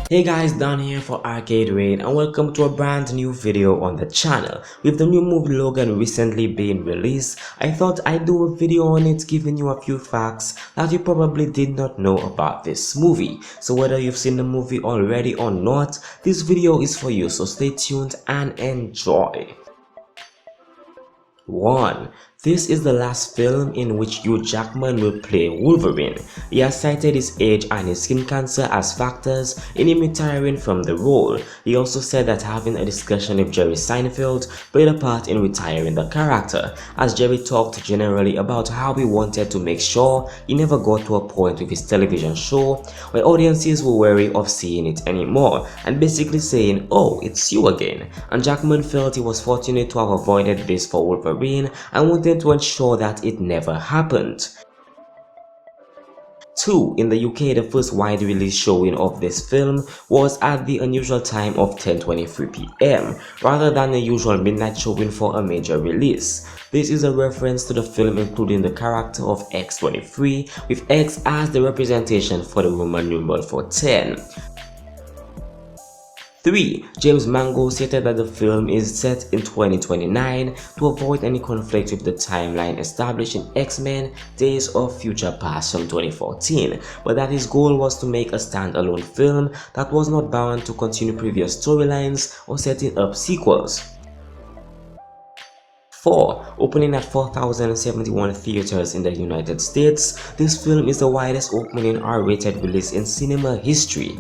Hey guys, Dan here for ArcadeRaid and welcome to a brand new video on the channel. With the new movie Logan recently being released, I thought I'd do a video on it giving you a few facts that you probably did not know about this movie. So whether you've seen the movie already or not, this video is for you, so stay tuned and enjoy. 1. This is the last film in which Hugh Jackman will play Wolverine. He has cited his age and his skin cancer as factors in him retiring from the role. He also said that having a discussion with Jerry Seinfeld played a part in retiring the character, as Jerry talked generally about how he wanted to make sure he never got to a point with his television show where audiences were wary of seeing it anymore and basically saying, "Oh, it's you again." And Jackman felt he was fortunate to have avoided this for Wolverine and wanted to ensure that it never happened. 2. In the UK, the first wide release showing of this film was at the unusual time of 10:23 p.m. rather than the usual midnight showing for a major release. This is a reference to the film including the character of X-23, with X as the representation for the Roman numeral for 10. 3. James Mangold stated that the film is set in 2029 to avoid any conflict with the timeline established in X-Men Days of Future Past from 2014, but that his goal was to make a standalone film that was not bound to continue previous storylines or setting up sequels. 4. Opening at 4,071 theaters in the United States, this film is the widest opening R-rated release in cinema history.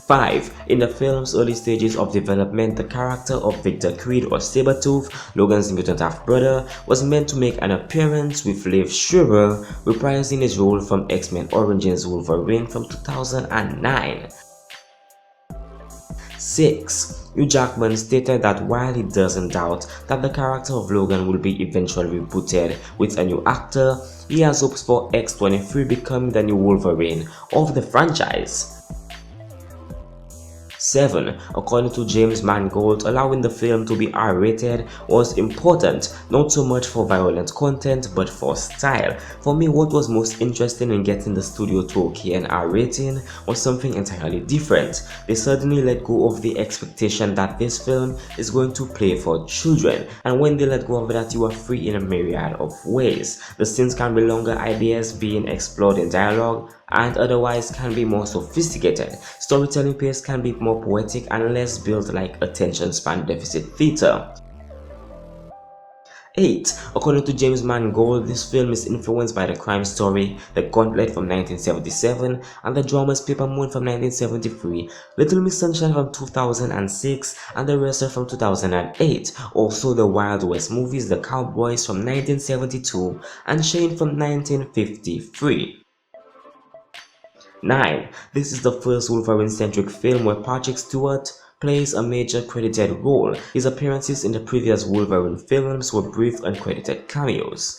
5. In the film's early stages of development, the character of Victor Creed or Sabretooth, Logan's mutant half-brother, was meant to make an appearance, with Leif Schreiber reprising his role from X-Men Origins Wolverine from 2009. 6. Hugh Jackman stated that while he doesn't doubt that the character of Logan will be eventually rebooted with a new actor, he has hopes for X-23 becoming the new Wolverine of the franchise. 7. According to James Mangold, allowing the film to be R-rated was important, not so much for violent content but for style. For me, what was most interesting in getting the studio to okay an R rating was something entirely different. They suddenly let go of the expectation that this film is going to play for children, and when they let go of that, you are free in a myriad of ways. The scenes can be longer, ideas being explored in dialogue, and otherwise can be more sophisticated. Storytelling pace can be more poetic and less built like attention span deficit theater. 8. According to James Mangold, this film is influenced by the crime story The Gauntlet from 1977 and the dramas Paper Moon from 1973, Little Miss Sunshine from 2006 and The Wrestler from 2008, also the Wild West movies The Cowboys from 1972 and Shane from 1953. 9. This is the first Wolverine-centric film where Patrick Stewart plays a major credited role. His appearances in the previous Wolverine films were brief uncredited cameos.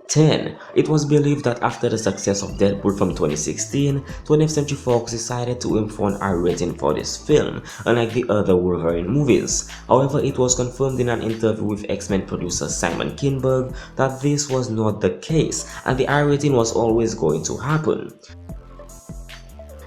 10. It was believed that after the success of Deadpool from 2016, 20th Century Fox decided to aim for an R rating for this film, unlike the other Wolverine movies. However, it was confirmed in an interview with X-Men producer Simon Kinberg that this was not the case, and the R rating was always going to happen.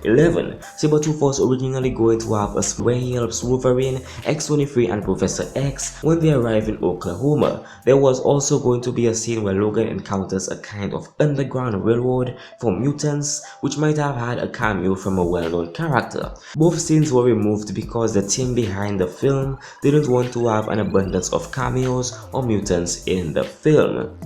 11. Sabretooth was originally going to have a where he helps Wolverine, X-23 and Professor X when they arrive in Oklahoma. There was also going to be a scene where Logan encounters a kind of underground railroad for mutants, which might have had a cameo from a well-known character. Both scenes were removed because the team behind the film didn't want to have an abundance of cameos or mutants in the film.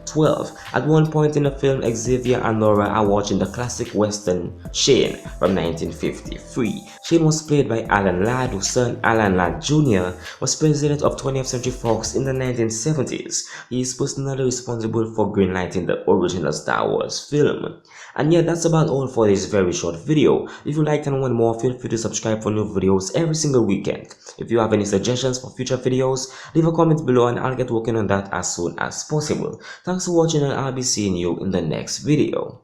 12. At one point in the film, Xavier and Laura are watching the classic western Shane from 1953. Shane was played by Alan Ladd, whose son Alan Ladd Jr. was president of 20th Century Fox in the 1970s. He is personally responsible for greenlighting the original Star Wars film. And yeah, that's about all for this very short video. If you liked and want more, feel free to subscribe for new videos every single weekend. If you have any suggestions for future videos, leave a comment below and I'll get working on that as soon as possible. Thanks for watching and I'll be seeing you in the next video.